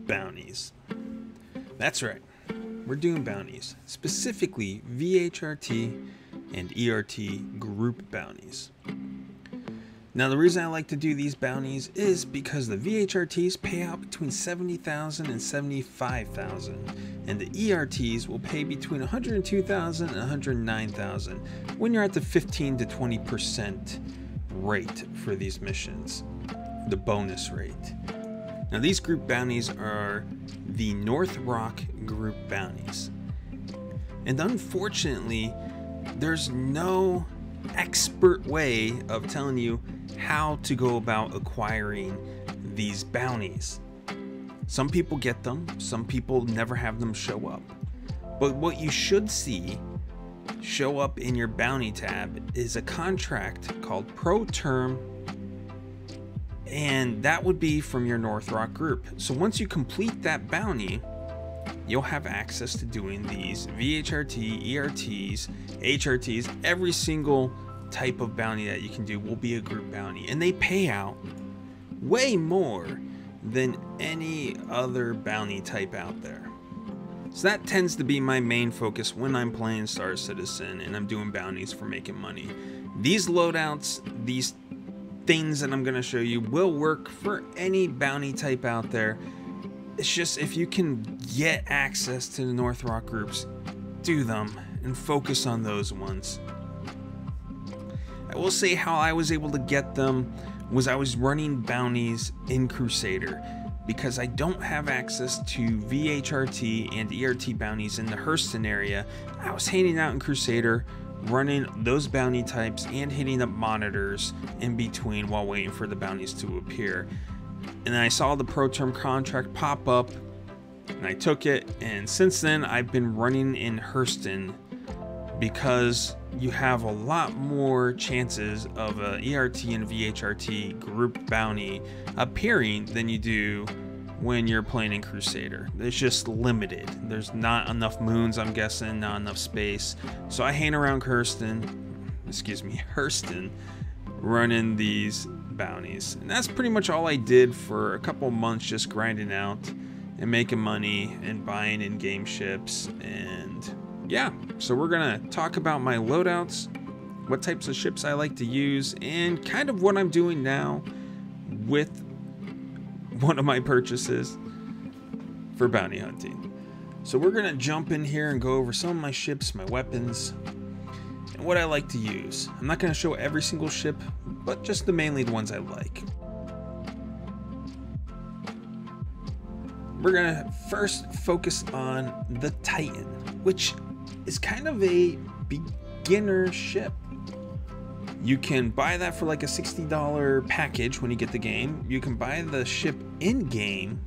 bounties. That's right, we're doing bounties, specifically VHRT and ERT group bounties. Now the reason I like to do these bounties is because the VHRTs pay out between $70,000 and $75,000, and the ERTs will pay between $102,000 and $109,000 when you're at the 15 to 20% rate for these missions, the bonus rate. Now these group bounties are the North Rock Group Bounties, and unfortunately there's no expert way of telling you how to go about acquiring these bounties. Some people get them, some people never have them show up. But what you should see show up in your bounty tab is a contract called Pro Term, and that would be from your North Rock group. So once you complete that bounty, you'll have access to doing these VHRT, ERTs, HRTs. Every single type of bounty that you can do will be a group bounty, and they pay out way more than any other bounty type out there. So that tends to be my main focus when I'm playing Star Citizen and I'm doing bounties for making money. These loadouts, these things that I'm going to show you, will work for any bounty type out there. It's just if you can get access to the North Rock groups, do them and focus on those ones. I will say how I was able to get them was I was running bounties in Crusader because I don't have access to VHRT and ERT bounties in the Hurston area. I was hanging out in Crusader running those bounty types and hitting up monitors in between while waiting for the bounties to appear. And then I saw the Pro Term contract pop up and I took it, and since then I've been running in Hurston because you have a lot more chances of a ERT and VHRT group bounty appearing than you do when you're playing in Crusader. It's just limited. There's not enough moons, I'm guessing, not enough space. So I hang around Hurston, running these bounties. And that's pretty much all I did for a couple months, just grinding out and making money and buying in-game ships. And yeah, so we're gonna talk about my loadouts, what types of ships I like to use, and kind of what I'm doing now with one of my purchases for bounty hunting. So we're gonna jump in here and go over some of my ships, my weapons, and what I like to use. I'm not gonna show every single ship, but just mainly the ones I like. We're gonna first focus on the Titan, which is kind of a beginner ship. You can buy that for like a $60 package when you get the game. You can buy the ship in game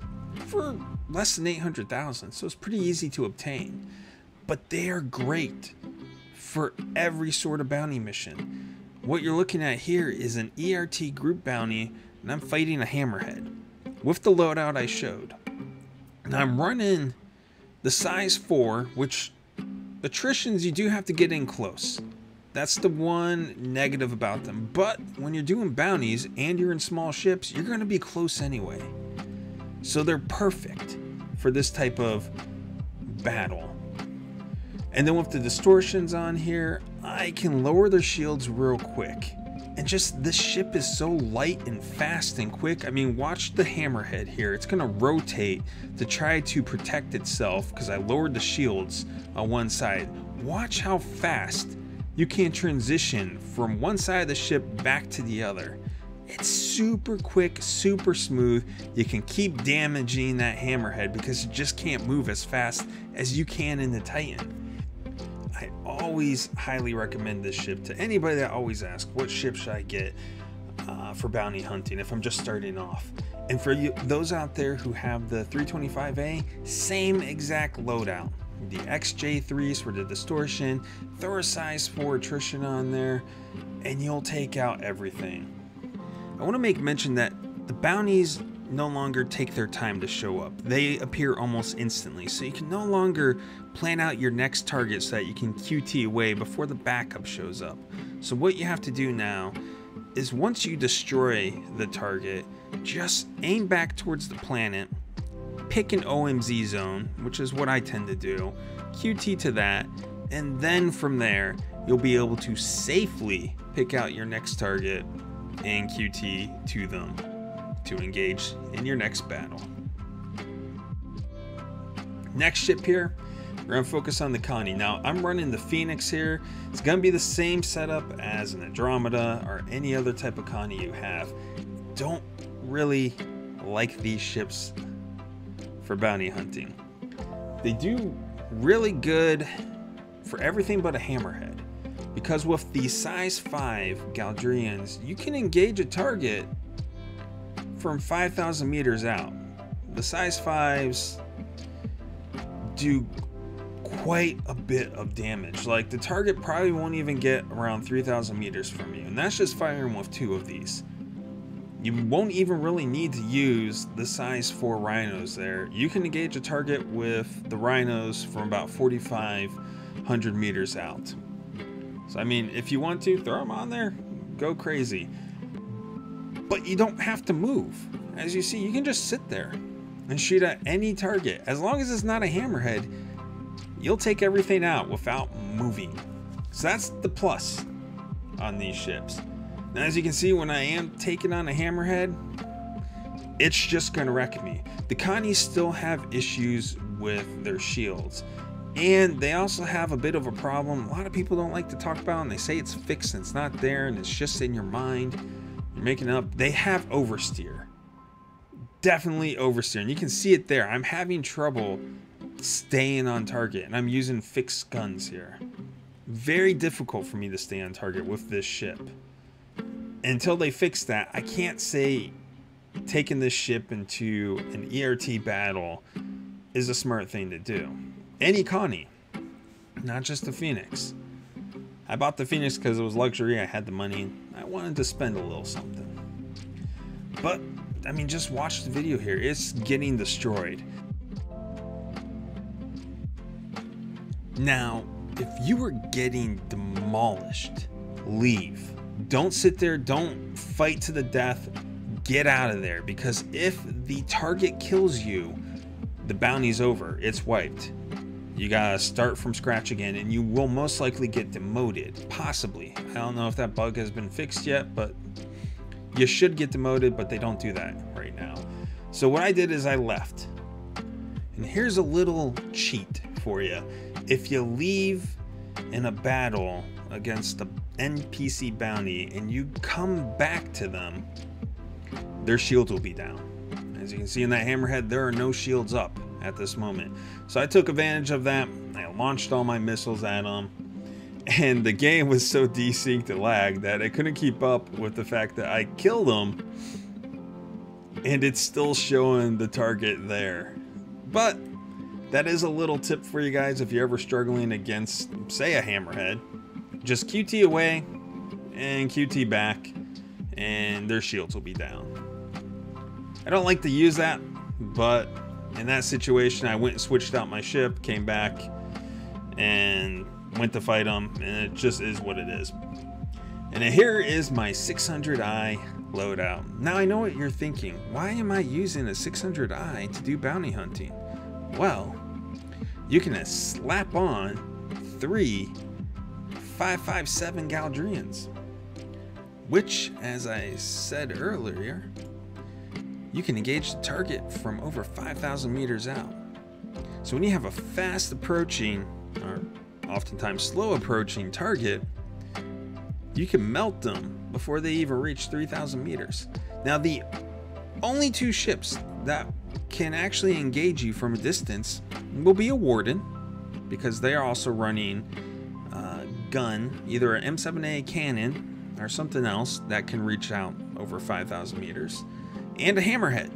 for less than 800,000, so it's pretty easy to obtain. But they are great for every sort of bounty mission. What you're looking at here is an ERT group bounty, and I'm fighting a hammerhead with the loadout I showed. And I'm running the size 4, which attritions you do have to get in close. That's the one negative about them. But when you're doing bounties and you're in small ships, you're going to be close anyway. So they're perfect for this type of battle. And then with the distortions on here, I can lower their shields real quick. And just this ship is so light and fast and quick. I mean, watch the hammerhead here. It's going to rotate to try to protect itself because I lowered the shields on one side. Watch how fast you can transition from one side of the ship back to the other. It's super quick, super smooth. You can keep damaging that hammerhead because you just can't move as fast as you can in the Titan. I always highly recommend this ship to anybody that always asks, what ship should I get for bounty hunting if I'm just starting off? And for you, those out there who have the 325A, same exact loadout. The XJ3s for the distortion, throw a size 4 attrition on there, and you'll take out everything. I want to make mention that the bounties no longer take their time to show up. They appear almost instantly, so you can no longer plan out your next target so that you can QT away before the backup shows up. So what you have to do now is once you destroy the target, just aim back towards the planet pick an OMZ zone, which is what I tend to do, QT to that, and then from there, you'll be able to safely pick out your next target and QT to them to engage in your next battle. Next ship here, we're gonna focus on the Connie. Now, I'm running the Phoenix here. It's gonna be the same setup as an Andromeda or any other type of Connie you have. Don't really like these ships for bounty hunting. They do really good for everything but a hammerhead, because with the size 5 galdereens, you can engage a target from 5,000 meters out. The size 5s do quite a bit of damage. Like, the target probably won't even get around 3,000 meters from you, and that's just firing with 2 of these. You won't even really need to use the size 4 rhinos there. You can engage a target with the rhinos from about 4,500 meters out. So I mean, if you want to throw them on there, go crazy. But you don't have to move. As you see, you can just sit there and shoot at any target. As long as it's not a hammerhead, you'll take everything out without moving. So that's the plus on these ships. Now, as you can see, when I am taking on a hammerhead, it's just gonna wreck me. The Connies still have issues with their shields, and they also have a bit of a problem a lot of people don't like to talk about, and they say it's fixed and it's not there and it's just in your mind, you're making it up. They have oversteer. Definitely oversteer, and you can see it there. I'm having trouble staying on target, and I'm using fixed guns here. Very difficult for me to stay on target with this ship. Until they fix that, I can't say taking this ship into an ERT battle is a smart thing to do. Any Connie, not just the Phoenix. I bought the Phoenix because it was luxury. I had the money. I wanted to spend a little something. But, I mean, just watch the video here. It's getting destroyed. Now, if you were getting demolished, leave. Don't sit there, don't fight to the death, get out of there, because if the target kills you, the bounty's over, it's wiped. You gotta start from scratch again, and you will most likely get demoted, possibly. I don't know if that bug has been fixed yet, but you should get demoted, but they don't do that right now. So what I did is I left. And here's a little cheat for you. If you leave in a battle against the NPC bounty and you come back to them, their shields will be down. As you can see in that hammerhead, there are no shields up at this moment. So I took advantage of that. I launched all my missiles at them, and the game was so desynced and lagged that I couldn't keep up with the fact that I killed them and it's still showing the target there. But that is a little tip for you guys if you're ever struggling against, say, a hammerhead. Just QT away and QT back, and their shields will be down. I don't like to use that, but in that situation, I went and switched out my ship, came back, and went to fight them, and it just is what it is. And here is my 600i loadout. Now I know what you're thinking. Why am I using a 600i to do bounty hunting? Well, you can slap on 3 5.57 galdereens, which, as I said earlier, you can engage the target from over 5,000 meters out. So when you have a fast approaching, or oftentimes slow approaching target, you can melt them before they even reach 3,000 meters. Now, the only 2 ships that can actually engage you from a distance will be a Warden, because they are also running gun, either an M7A cannon or something else that can reach out over 5,000 meters, and a hammerhead.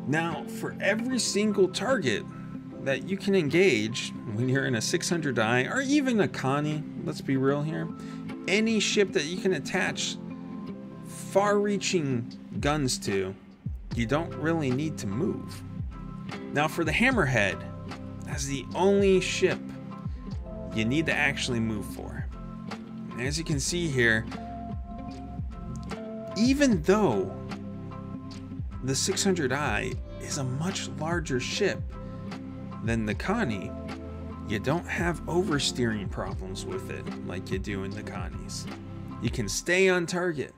Now, for every single target that you can engage when you're in a 600i or even a Connie, let's be real here, any ship that you can attach far-reaching guns to, you don't really need to move. Now, for the hammerhead, that's the only ship you need to actually move for. And as you can see here, even though the 600i is a much larger ship than the Connie, you don't have oversteering problems with it like you do in the Connies. You can stay on target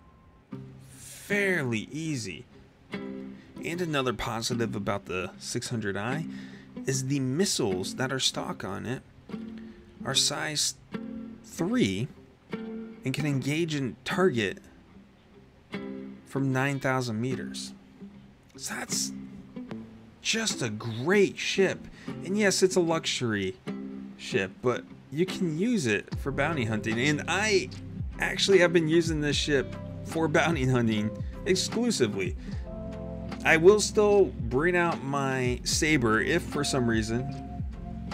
fairly easy. And another positive about the 600i is the missiles that are stock on it are size 3 and can engage in target from 9,000 meters. So that's just a great ship. And yes, it's a luxury ship, but you can use it for bounty hunting. And I actually have been using this ship for bounty hunting exclusively. I will still bring out my saber if for some reason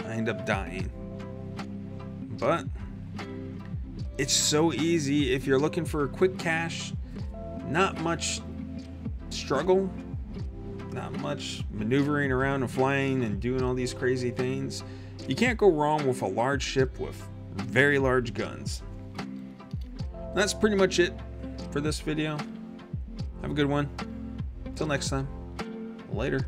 I end up dying. But it's so easy if you're looking for quick cash, not much struggle, not much maneuvering around and flying and doing all these crazy things. You can't go wrong with a large ship with very large guns. That's pretty much it for this video. Have a good one. Until next time. Later.